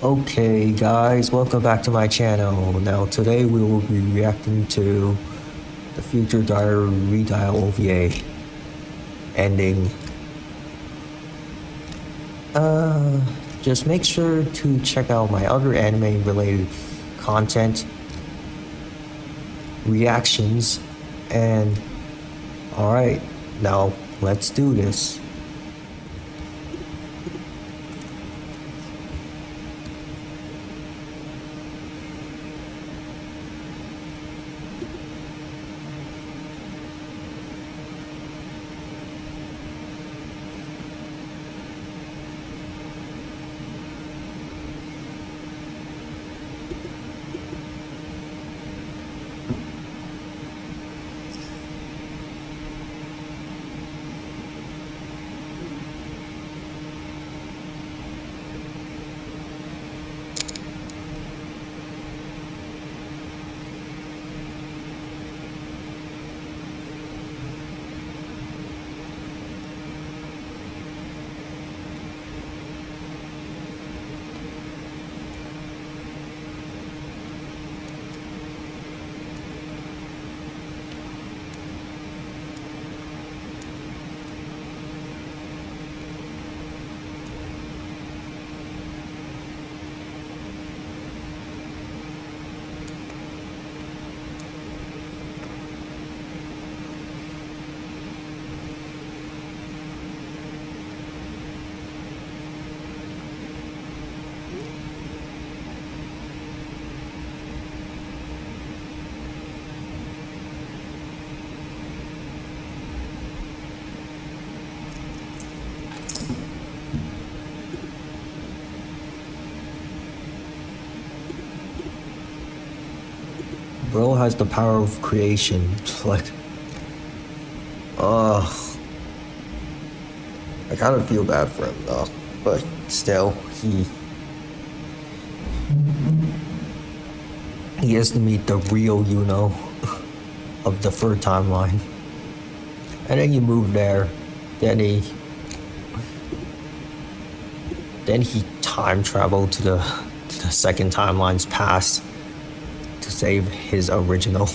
Okay guys, welcome back to my channel. Now today we will be reacting to the Future Dire Redial OVA ending. Just make sure to check out my other anime related content, reactions, and alright, now let's do this. Bro has the power of creation. Like, I kind of feel bad for him though, but still, he has to meet the real of the third timeline, and then he moved there. Then he time traveled to the second timeline's past to save his original,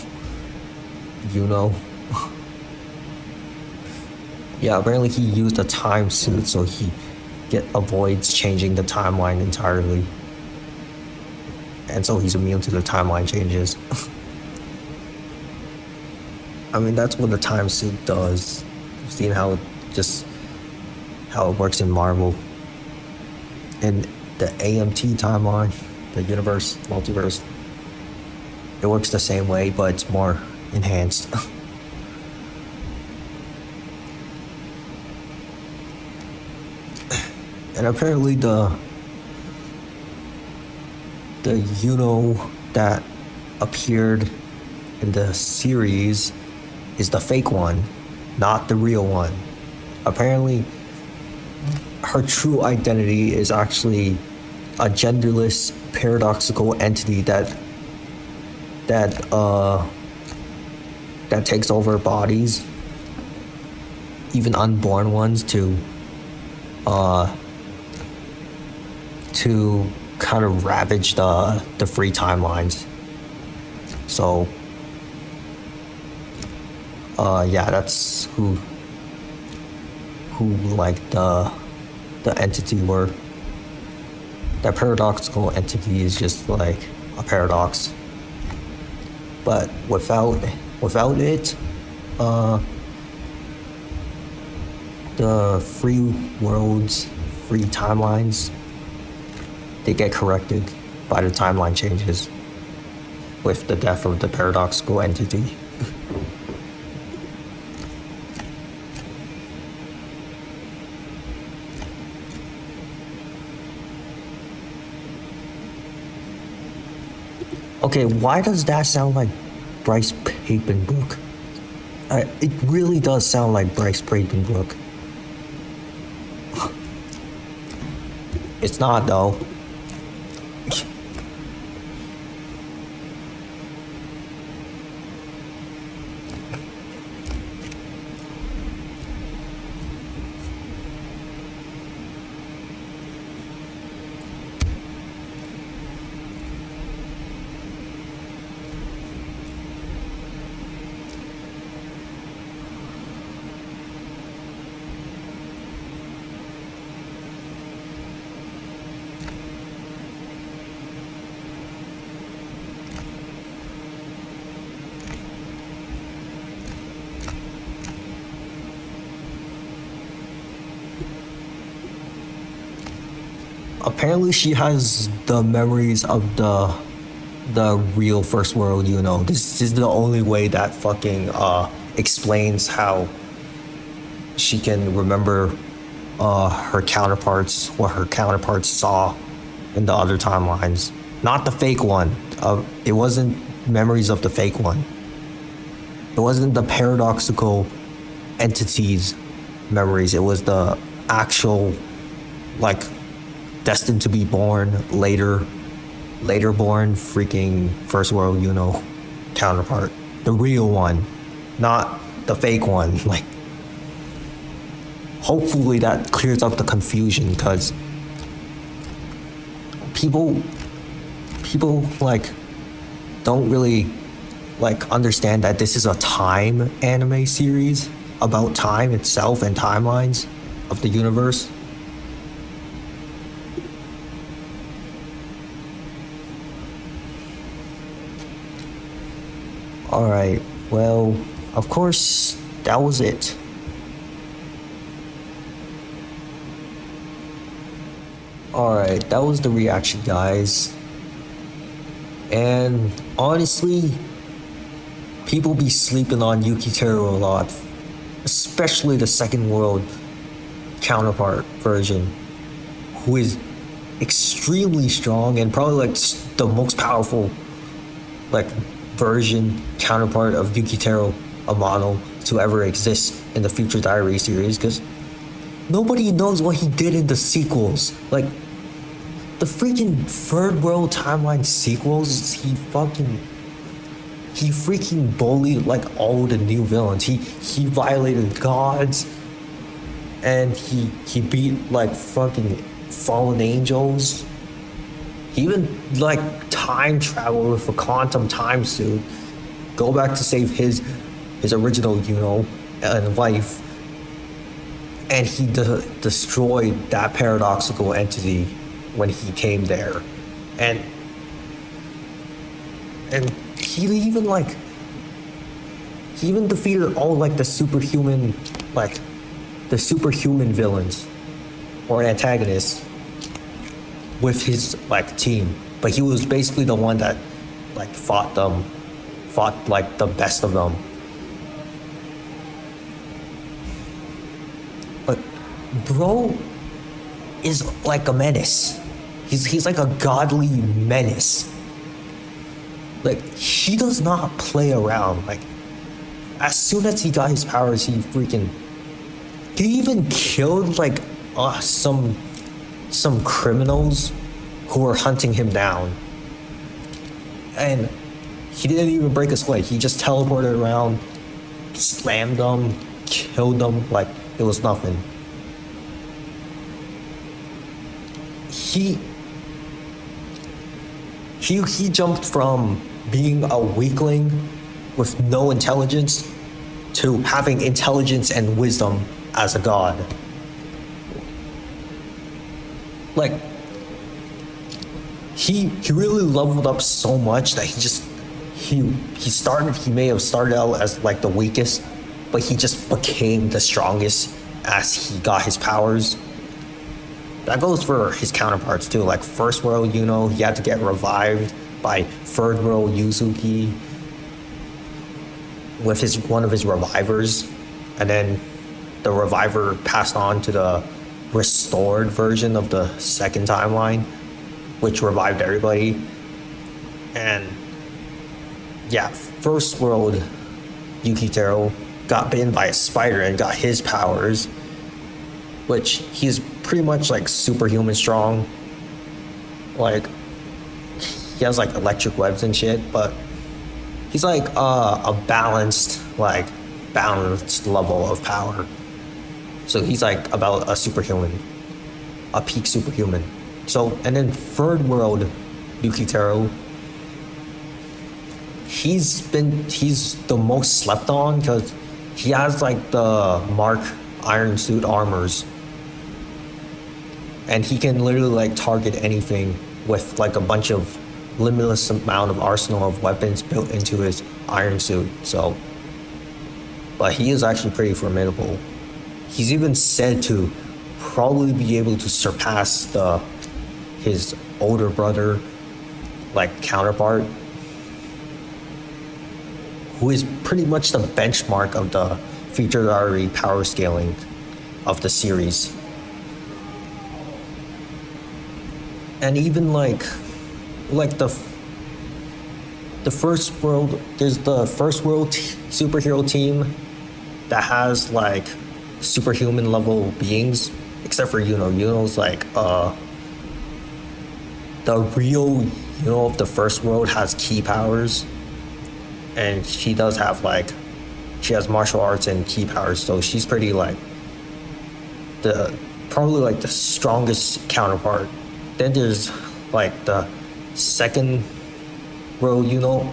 Yeah, apparently he used a time suit so he avoids changing the timeline entirely. And so he's immune to the timeline changes. I mean, that's what the time suit does. You've seen how it works in Marvel. In the AMT timeline, the multiverse, it works the same way, but it's more enhanced. And apparently the that appeared in the series is the fake one, not the real one. Apparently her true identity is actually a genderless paradoxical entity that takes over bodies, even unborn ones, to kind of ravage the free timelines. So yeah, that's who like the entity were. That paradoxical entity is just like a paradox, but without it, the free worlds, free timelines, they get corrected by the timeline changes with the death of the paradoxical entity. Okay, why does that sound like Bryce Papenbrook? It really does sound like Bryce Papenbrook. It's not though. apparently she has the memories of the real first world, you know. This is the only way that fucking explains how she can remember her counterparts, what her counterparts saw in the other timelines. Not the fake one. It wasn't memories of the fake one. It wasn't the paradoxical entities memories. It was the actual, like, destined to be born later born freaking first world, you know, counterpart. The real one, not the fake one. Like, hopefully that clears up the confusion, because people like don't really like understand that this is a time anime series about time itself and timelines of the universe. Alright, well, of course, that was it. Alright, that was the reaction, guys. And honestly, people be sleeping on Yukiteru a lot, especially the second world counterpart version, who is extremely strong and probably like the most powerful like version counterpart of Yukiteru Amano to ever exist in the Future Diary series, because nobody knows what he did in the sequels. Like, the freaking third world timeline sequels, he freaking bullied like all the new villains. He violated gods, and he beat like fucking fallen angels. He even like time traveled with a quantum time suit, go back to save his original, you know, and wife. And he destroyed that paradoxical entity when he came there, and he even defeated all like the superhuman villains or antagonists with his like team. But he was basically the one that like fought like the best of them. But bro is like a menace. He's like a godly menace. Like, he does not play around. Like, as soon as he got his powers, he even killed like some criminals who were hunting him down. And he didn't even break a sweat. He just teleported around, slammed them, killed them like it was nothing. He jumped from being a weakling with no intelligence to having intelligence and wisdom as a god. Like, he really leveled up so much that he may have started out as like the weakest, but he just became the strongest as he got his powers. That goes for his counterparts too. Like First World, you know, he had to get revived by Third World Yuzuki with one of his revivers, and then the reviver passed on to the restored version of the second timeline, which revived everybody. And yeah, First World Yukiteru got bitten by a spider and got his powers, which he's pretty much like superhuman strong. Like, he has like electric webs and shit, but he's like a balanced level of power. So he's like about a superhuman, a peak superhuman. So, and then Third World Yukiteru, he's the most slept on because he has like the Mark Iron Suit armors, and he can literally like target anything with like a bunch of limitless amount of arsenal of weapons built into his iron suit. So, but he is actually pretty formidable. He's even said to probably be able to surpass the his older brother, like counterpart, who is pretty much the benchmark of the featured artery power scaling of the series. And even like the first world, there's the first world superhero team that has like superhuman level beings, except for Yuno's like the real of the first world has key powers, and she does have like she has martial arts and key powers, so she's pretty like the probably like the strongest counterpart. Then there's like the second world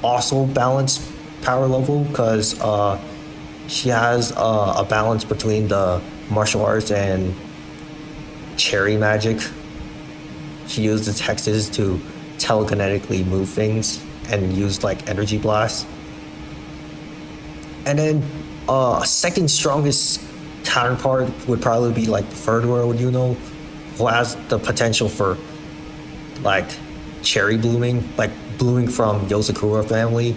also balanced power level, because she has a balance between the martial arts and cherry magic. She uses hexes to telekinetically move things and use like energy blasts. And then second strongest counterpart would probably be like the third world who has the potential for like cherry blooming, like blooming from Yozakura family.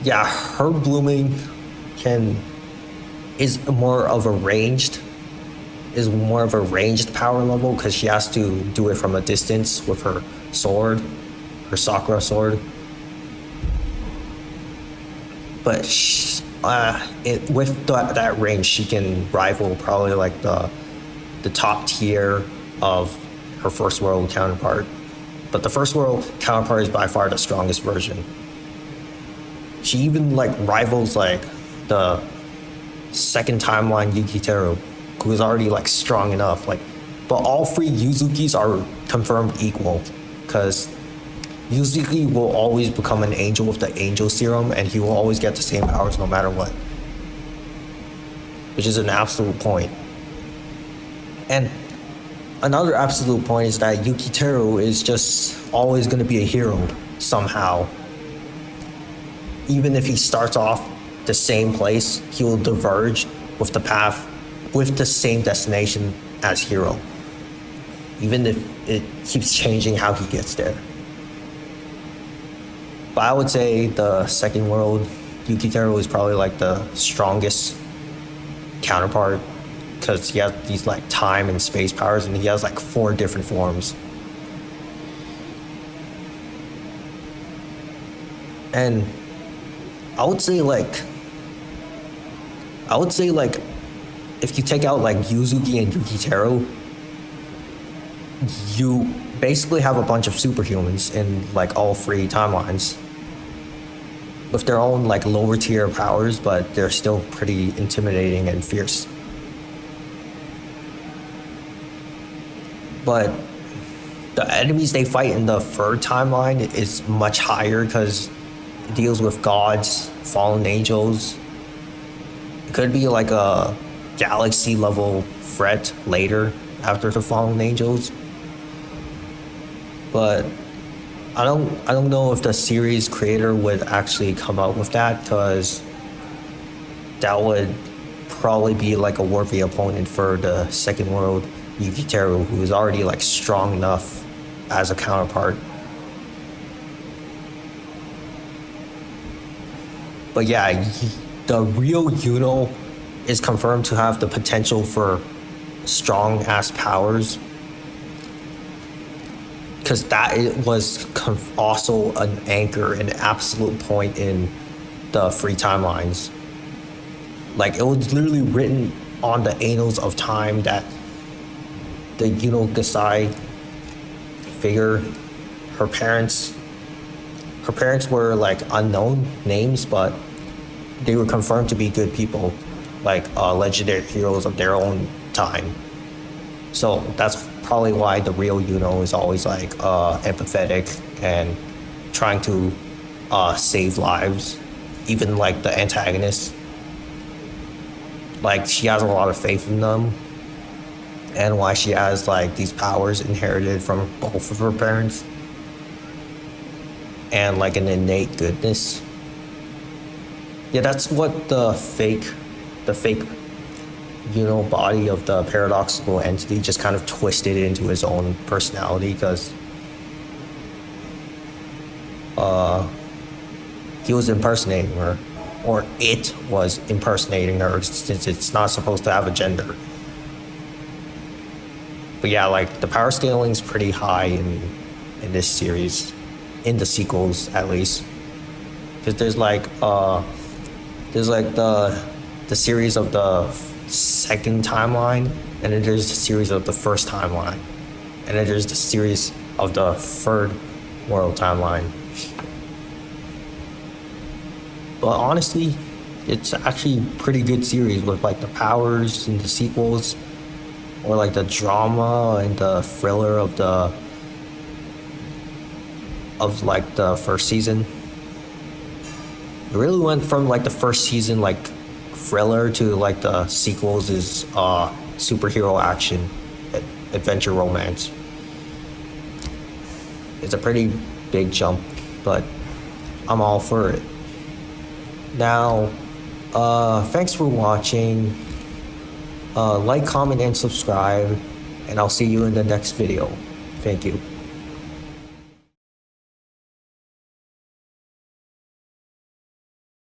Yeah, her blooming is more of a ranged power level, because she has to do it from a distance with her sword, her Sakura sword. But with that range, she can rival probably like the top tier of her first world counterpart. But the first world counterpart is by far the strongest version. She even like rivals like the second timeline Yukiteru, who is already like strong enough. Like, but all three Yuzukis are confirmed equal, because Yuzuki will always become an angel with the angel serum, and he will always get the same powers no matter what, which is an absolute point. And another absolute point is that Yukiteru is just always going to be a hero somehow. Even if he starts off the same place, he will diverge with the path, with the same destination as hero, even if it keeps changing how he gets there. But I would say the second world Yukiteru is probably like the strongest counterpart, because he has these like time and space powers, and he has like 4 different forms. And I would say like if you take out like Yuzuki and Yukiteru, you basically have a bunch of superhumans in like all 3 timelines, with their own like lower tier powers, but they're still pretty intimidating and fierce. But the enemies they fight in the third timeline is much higher, because it deals with gods, fallen angels. It could be like a galaxy level threat later after the fallen angels. But I don't know if the series creator would actually come up with that, because that would probably be like a worthy opponent for the second world Yukiteru, who is already like strong enough as a counterpart. But yeah, the real Yuno is confirmed to have the potential for strong ass powers, because that was also an anchor, an absolute point in the 3 timelines. Like, it was literally written on the annals of time that the Gasai figure, her parents were like unknown names, but they were confirmed to be good people, like legendary heroes of their own time. So that's probably why the real is always like empathetic and trying to save lives, even like the antagonist. Like, she has a lot of faith in them, and why she has like these powers inherited from both of her parents, and like an innate goodness. Yeah, that's what the fake body of the paradoxical entity just kind of twisted it into his own personality, because he was impersonating her, or it was impersonating her, since it's not supposed to have a gender. But yeah, like the power scaling is pretty high in this series, in the sequels at least, because there's like the series of the second timeline, and then there's the series of the first timeline, and then there's the series of the third world timeline. But honestly, it's actually a pretty good series with like the powers and the sequels, or like the drama and the thriller of the first season. It really went from like the first season like thriller to like the sequels is superhero action, adventure romance. It's a pretty big jump, but I'm all for it. Now, thanks for watching. Like, comment, and subscribe, and I'll see you in the next video. Thank you.